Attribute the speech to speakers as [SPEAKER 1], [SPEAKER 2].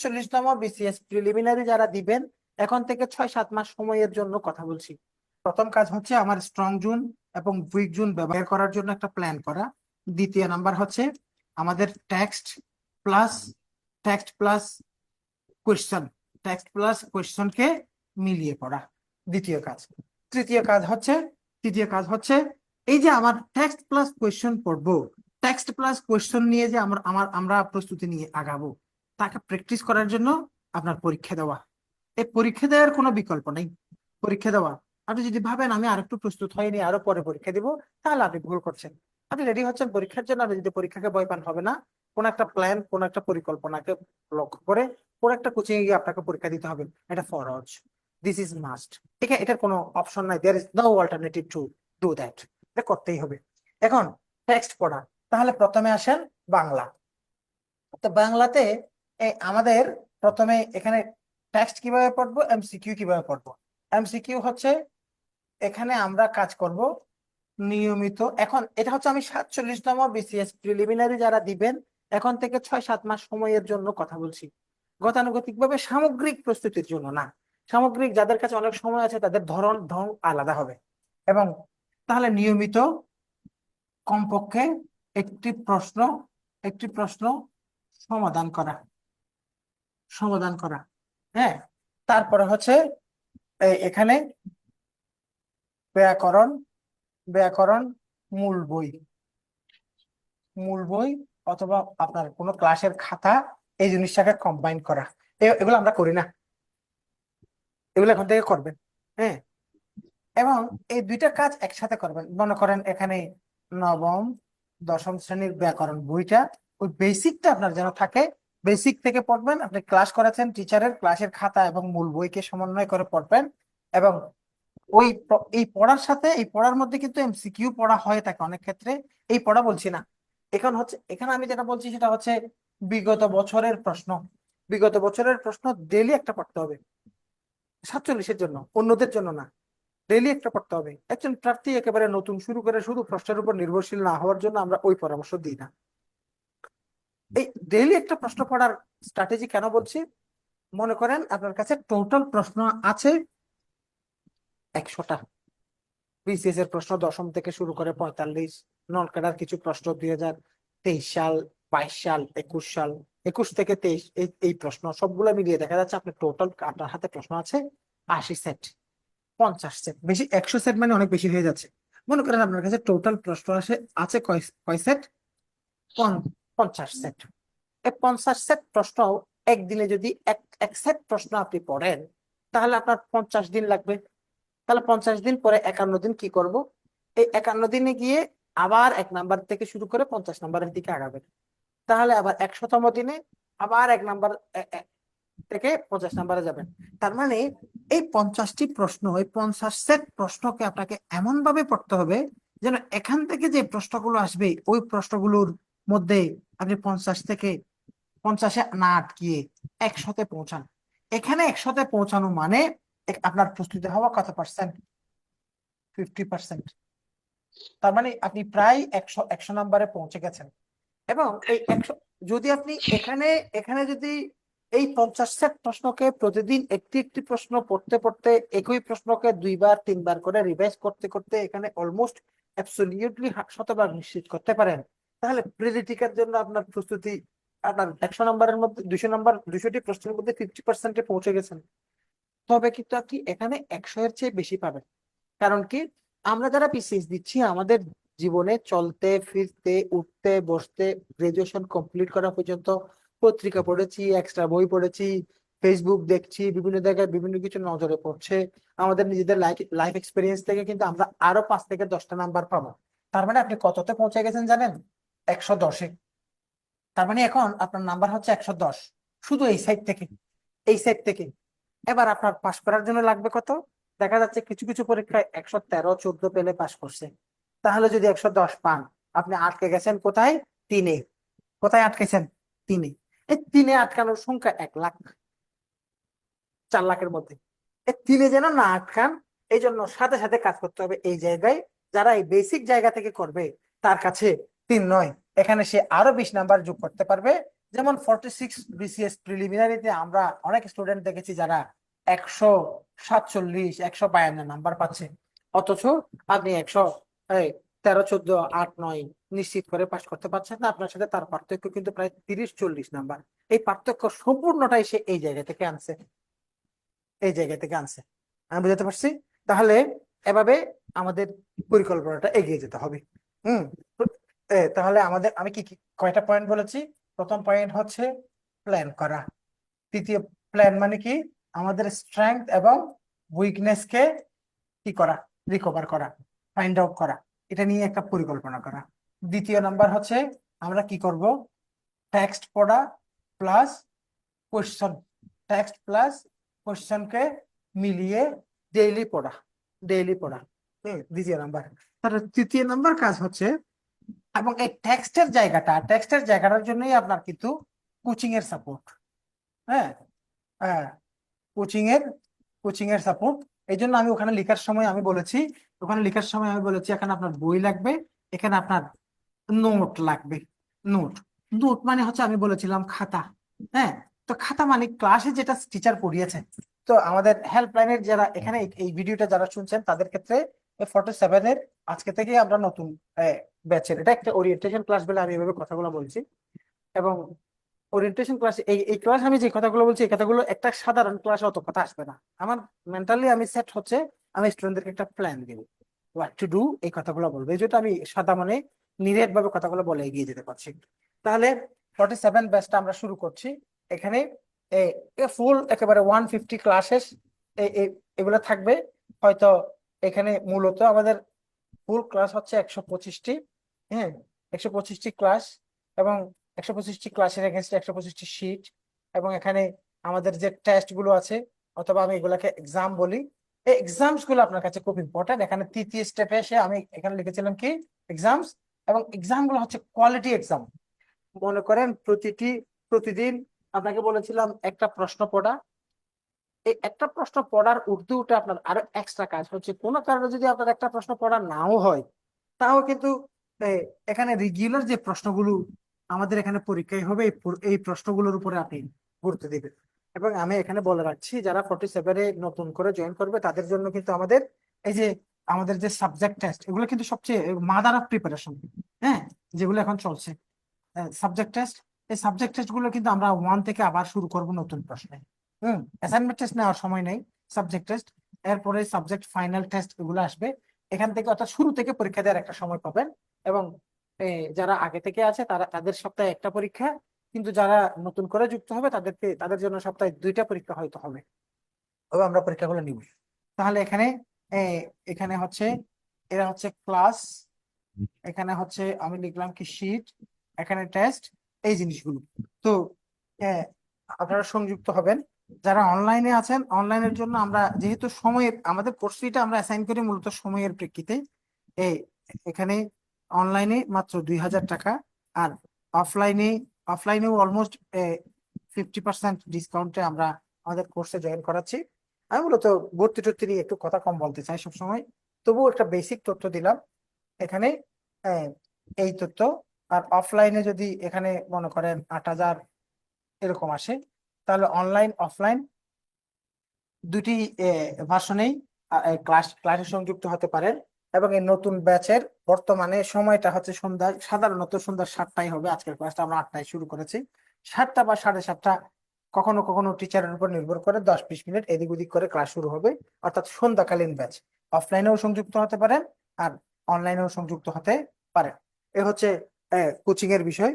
[SPEAKER 1] 47তম BCS preliminary যারা দিবেন এখন থেকে 6-7 মাস সময়ের জন্য কথা বলছি। প্রথম কাজ হচ্ছে আমার স্ট্রং জোন এবং উইক জোন ব্যবহার করার জন্য একটা প্ল্যান করা। দ্বিতীয় নাম্বার হচ্ছে আমাদের টেক্সট প্লাস কোয়েশ্চন, কে মিলিয়ে পড়া দ্বিতীয় কাজ। তৃতীয় কাজ হচ্ছে এই যে আমার টেক্সট প্লাস কোয়েশ্চন পড়বো, টেক্সট প্লাস কোয়েশ্চন নিয়ে যে আমরা প্রস্তুতি নিয়ে আগাবো, তাকে প্র্যাকটিস করার জন্য আপনার পরীক্ষা দেওয়া। এই পরীক্ষা দেওয়ার কোনো বিকল্প নেই। পরীক্ষা দেওয়া, আপনি যদি ভাবেন আমি আরেকটু প্রস্তুত হয়নি আরো পরে পরীক্ষা দিব, তাহলে আপনি ভুল করছেন। আপনি রেডি হচ্ছেন পরীক্ষার জন্য, আপনি যদি পরীক্ষাকে ভয় পান হবে না। কোন একটা প্ল্যান, কোন একটা পরিকল্পনাকে লক্ষ্য করে কোন একটা কোচিং এ গিয়ে আপনাকে পরীক্ষা দিতে হবে, এটা ফরজ। This is must. ঠিক আছে, এটার কোনো অপশন নাই, there is no alternative to do that. এটা করতেই হবে। এখন টেক্সট পড়া, তাহলে প্রথমে আসেন বাংলা। তো বাংলাতে আমাদের প্রথমে এখানে টেক্সট কিভাবে পড়বো, এমসিকিউ কিভাবে পড়বো। এমসিকিউ হচ্ছে এখানে আমরা কাজ করব নিয়মিত। এখন এটা হচ্ছে আমি 47তম বিসিএস প্রিলিমিনারি যারা দিবেন এখন থেকে 6-7 মাস সময়ের জন্য কথা বলছি, গতানুগতিক ভাবে সামগ্রিক প্রস্তুতির জন্য না। সামগ্রিক যাদের কাছে অনেক সময় আছে তাদের ধরন ঢং আলাদা হবে। এবং তাহলে নিয়মিত কমপক্ষে একটি প্রশ্ন একটি প্রশ্ন সমাধান করা সমাধান করা হ্যাঁ। তারপরে হচ্ছে এখানে ব্যাকরণ ব্যাকরণ মূল বই মূল বই অথবা আপনার কোনো ক্লাসের খাতা, এই জিনিসটাকে কম্বাইন করা। এগুলো আমরা করি না, এগুলো এখন থেকে করবেন। হ্যাঁ, এবং এই দুইটা কাজ একসাথে করবেন। মনে করেন এখানে নবম দশম শ্রেণীর ব্যাকরণ বইটা, ওই বেসিকটা আপনার যেন থাকে। বেসিক থেকে পড়বেন, আপনি ক্লাস করাচ্ছেন, টিচারের ক্লাসের খাতা এবং মূল বইকে সমন্বয় করে পড়বেন। এবং এই পড়ার সাথে, এই পড়ার মধ্যে কিন্তু এমসিকিউ পড়া হয়ে থাকে অনেক ক্ষেত্রে। এই পড়া বলছি না, এখানে আমি যেটা বলছি সেটা হচ্ছে বিগত বছরের প্রশ্ন ডেইলি একটা পড়তে হবে। 47-এর জন্য, অন্যদের জন্য না। ডেইলি একটা পড়তে হবে। একজন প্রার্থী একেবারে নতুন শুরু করে শুধু প্রশ্নের উপর নির্ভরশীল না হওয়ার জন্য আমরা ওই পরামর্শ দিই না। এই ডেইলি একটা প্রশ্ন পড়ার স্ট্র্যাটেজি কেন বলছি, মনে করেন আপনার কাছে টোটাল প্রশ্ন আছে 100টা। বিসিএস এর প্রশ্ন দশম থেকে শুরু করে 45, নন ক্যাডার কিছু প্রশ্ন 2023 সাল, 22 সাল, 21 সাল, 21 থেকে 23, এই প্রশ্ন সবগুলো মিলিয়ে দেখা যাচ্ছে আপনার টোটাল আপনার হাতে প্রশ্ন আছে 80 সেট, 50 সেট, বেশি 100 সেট মানে অনেক বেশি হয়ে যাচ্ছে। মনে করেন আপনার কাছে টোটাল প্রশ্ন আছে কয় সেট, 50 সেট। এই 50 সেট প্রশ্ন একদিনে যদি এক সেট প্রশ্ন আপনি পড়েন, তাহলে আপনার 50 দিন লাগবে। তাহলে 50 দিন পরে 51 দিন কি করব, এই 51 দিনে গিয়ে আবার 1 নাম্বার থেকে শুরু করে 50 নাম্বারের দিকে আগাবেন। তাহলে আবার 100তম দিনে আবার 1 নাম্বার থেকে 50 নাম্বারে যাবেন। তার মানে এই 50টি প্রশ্ন, এই 50 সেট প্রশ্নকে আপনাকে এমন ভাবে পড়তে হবে যেন এখান থেকে যে প্রশ্নগুলো আসবে ওই প্রশ্নগুলোর মধ্যে আপনি 50 থেকে 50-এ না আটকিয়ে 100তে পৌঁছান। এখানে 100তে পৌঁছানো মানে আপনার প্রস্তুতি হওয়া কত পার্সেন্ট, 50%। তার মানে আপনি প্রায় 100 নাম্বারে পৌঁছে গেছেন। এবং এই 100 যদি আপনি এখানে এখানে যদি এই 50 সেট প্রশ্নকে প্রতিদিন একটি একটি প্রশ্ন পড়তে পড়তে, একই প্রশ্নকে 2-3 বার করে রিভাইজ করতে করতে এখানে অলমোস্ট অ্যাবসলিউটলি 100% নিশ্চিত করতে পারেন, তাহলে প্রিলিটিকার জন্য আপনার প্রস্তুতি, আপনার 100 নাম্বারের মধ্যে 200 নাম্বার, 200টি প্রশ্নের মধ্যে 50%-এ পৌঁছে গেছেন। তবে কিন্তু আপনি এখানে 100-এর চেয়ে বেশি পাবেন। কারণ কি, আমরা যারা বিসিএস দিচ্ছি আমাদের জীবনে চলতে ফিরতে উঠতে বসতে, গ্রাজুয়েশন কমপ্লিট করা পর্যন্ত পত্রিকা পড়েছি, এক্সট্রা বই পড়েছি, ফেসবুক দেখছি, বিভিন্ন জায়গায় বিভিন্ন কিছু নজরে পড়ছে। আমাদের নিজেদের লাইফ এক্সপিরিয়েন্স থেকে কিন্তু আমরা আরো 5 থেকে 10টা নাম্বার পাবো। তার মানে আপনি কততে পৌঁছে গেছেন জানেন, 110-এ। তার মানে এখন আপনার নাম্বার হচ্ছে 110, শুধু এই সাইড থেকে। এবার আপনার পাশ করার জন্য লাগবে কত, দেখা যাচ্ছে কিছু কিছু পরীক্ষায় 113-114 পেলে পাশ করছে। তাহলে যদি 110 পান, আপনি আটকে গেছেন কোথায়, 3-এ। কোথায় আটকেছেন, 3-এ। এই 3-এ আটকানোর সংখ্যা 1 লাখ, 4 লাখের মধ্যে। এই 3-এ যেন না আটকান, এই জন্য সাথে সাথে কাজ করতে হবে। এই জায়গায় যারা এই বেসিক জায়গা থেকে করবে তার কাছে 3 নয়, এখানে সে আরো 20 নাম্বার যোগ করতে পারবে, যেমন 46 বিসিএস প্রিলিমিনারিতে আমরা অনেক স্টুডেন্ট দেখেছি যারা 147 152 নাম্বার পাচ্ছে, অথচ আপনি 13 14 8 9 নিশ্চিত করে পাস করতে পারছেন না। আপনার সাথে তার পার্থক্য কিন্তু প্রায় 30 40 নাম্বার। এই পার্থক্য সম্পূর্ণটাই সে এই জায়গা থেকে আনছে, এই জায়গা থেকে আনছে। আমি বুঝাতে পারছি? তাহলে এভাবে আমাদের পরিকল্পনাটা এগিয়ে যেতে হবে। হুম। তাহলে আমি কি কয়টা পয়েন্ট বলেছি? প্রথম পয়েন্ট হচ্ছে প্ল্যান করা। তৃতীয় প্ল্যান মানে কি? আমাদের স্ট্রেংথ এবং উইকনেস কে কি করা, রিকভার করা, ফাইন্ড আউট করা, এটা নিয়ে একটা পরিকল্পনা করা। দ্বিতীয় নাম্বার হচ্ছে আমরা কি করব, টেক্সট পড়া প্লাস কোশ্চেন, টেক্সট প্লাস কোশ্চেনকে মিলিয়ে ডেইলি পড়া, ডেইলি পড়া। দ্বিতীয় নাম্বার। তার তৃতীয় নাম্বার কাজ হচ্ছে, এবং এই টেক্সটের জায়গাটার জন্যই আপনার কিন্তু কোচিং এর সাপোর্ট। হ্যাঁ, হ্যাঁ, কোচিং এর সাপোর্ট। এই জন্য আমি ওখানে লেখার সময় আমি বলেছি, এখানে আপনার বই লাগবে, এখানে আপনার নোট লাগবে। নোট, নোট মানে হচ্ছে আমি বলেছিলাম খাতা। হ্যাঁ, তো খাতা মানে ক্লাসে যেটা টিচার পড়িয়েছে। তো আমাদের হেল্পলাইনের যারা এখানে এই ভিডিওটা যারা শুনছেন তাদের ক্ষেত্রে 47 এর আজকে থেকে আমরা নতুন ব্যাচের, এটা একটা ওরিয়েন্টেশন ক্লাস বলে আমি এভাবে কথাগুলো বলছি। এবং ওরিয়েন্টেশন ক্লাস, এই ক্লাস আমি যে কথাগুলো বলছি এই কথাগুলো একটা সাধারণ ক্লাসে অত কথা আসবে না। আমার মেন্টালি আমি সেট হচ্ছে, আমি স্টুডেন্টদেরকে একটা প্ল্যান দেবো, হোয়াট টু ডু, এই কথাগুলো বলবো। এই জন্য আমি সাদা মানে নিরেট ভাবে কথাগুলো বলে এগিয়ে যেতে পারছি। তাহলে 47 ব্যাচটা আমরা শুরু করছি। এখানে ফুল একেবারে 150 ক্লাসেস এগুলো থাকবে। হয়তো এখানে মূলত আমাদের ফুল ক্লাস হচ্ছে 125টি। হ্যাঁ, 125টি ক্লাস, এবং 125টি ক্লাসের এগেনস্টে 125টি শিট। এবং এখানে আমাদের যে টেস্ট গুলো আছে, অথবা আমি এগুলাকে এক্সাম বলি, এই এক্সামস গুলো আপনার কাছে খুব ইম্পর্টেন্ট। এখানে তৃতীয় স্টেপে এসে আমি এখানে লিখেছিলাম কি এক্সামস, এবং এক্সাম গুলো হচ্ছে কোয়ালিটি এক্সাম। মনে করেন প্রতিদিন আপনাকে বলেছিলাম একটা প্রশ্ন পড়া। এই একটা প্রশ্ন পড়ার উর্দুটা আপনার আরো এক্সট্রা কাজ হচ্ছে, কোনো কারণে যদি আপনার একটা প্রশ্ন পড়া নাও হয়, তাও কিন্তু এখানে রেগুলার যে প্রশ্নগুলো আমাদের এখানে পরীক্ষায় হবে, এই প্রশ্নগুলোর উপরে আপনি গুরুত্ব দিবেন। এবং আমি এখানে বলে রাখছি, যারা 47-এ নতুন করে জয়েন করবে তাদের জন্য কিন্তু এই যে আমাদের যে সাবজেক্ট টেস্ট, এগুলো কিন্তু সবচেয়ে মাদার অফ প্রিপারেশন। হ্যাঁ, যেগুলো এখন চলছে সাবজেক্ট টেস্ট, এই সাবজেক্ট টেস্ট গুলো কিন্তু আমরা 1 থেকে আবার শুরু করব নতুন প্রশ্নে। অ্যাসাইনমেন্ট টেস্ট নেওয়ার সময় নেই, সাবজেক্ট টেস্ট। এরপরে সাবজেক্ট ফাইনাল টেস্ট এগুলো আসবে এখান থেকে, অর্থাৎ শুরু থেকে পরীক্ষা দেওয়ার একটা সময় পাবেন। এবং যারা আগে থেকে আছে তাদের সপ্তাহে একটা পরীক্ষা, কিন্তু যারা নতুন করে যুক্ত হবে তাদের জন্য সপ্তাহে 2টা পরীক্ষা হয়তো হবে, তবে আমরা পরীক্ষাগুলো নিব। তাহলে এখানে হচ্ছে এরা হচ্ছে ক্লাস, এখানে হচ্ছে আমি লিখলাম কি শীট, এখানে টেস্ট, এই জিনিসগুলো। তো আপনারা সংযুক্ত হবেন। যারা অনলাইনে আছেন, অনলাইনের জন্য আমরা যেহেতু সময়ের আমাদের কোর্স ফিটা আমরা অ্যাসাইন করি মূলত সময়ের প্রেক্ষিতে, এই এখানে অনলাইনে মাত্র 2000 টাকা, আর অফলাইনেও অলমোস্ট 50% ডিসকাউন্টে আমরা আমাদের কোর্সে জয়েন করাচ্ছি। আমি মূলত ভর্তি টর্তি নিয়ে একটু কথা কম বলতে চাই সবসময়, তবুও একটা বেসিক তথ্য দিলাম এখানে। আহ, এই তথ্য। আর অফলাইনে যদি এখানে মনে করেন 8000 এরকম আসে, তাহলে অনলাইন অফলাইন দুটি ভার্সনেই ক্লাসে সংযুক্ত হতে পারেন। এবং এই নতুন ব্যাচের বর্তমানে সময়টা হচ্ছে সাধারণত সন্ধ্যা 7টায় হবে। আজকের ক্লাসটা আমরা 8টায় শুরু করেছি, 7টা বা 7:30, কখনো কখনো টিচারের উপর নির্ভর করে 10-20 মিনিট এদিক ওদিক করে ক্লাস শুরু হবে, অর্থাৎ সন্ধ্যাকালীন ব্যাচ। অফলাইনেও সংযুক্ত হতে পারেন আর অনলাইনেও সংযুক্ত হতে পারেন। এ হচ্ছে কোচিং এর বিষয়।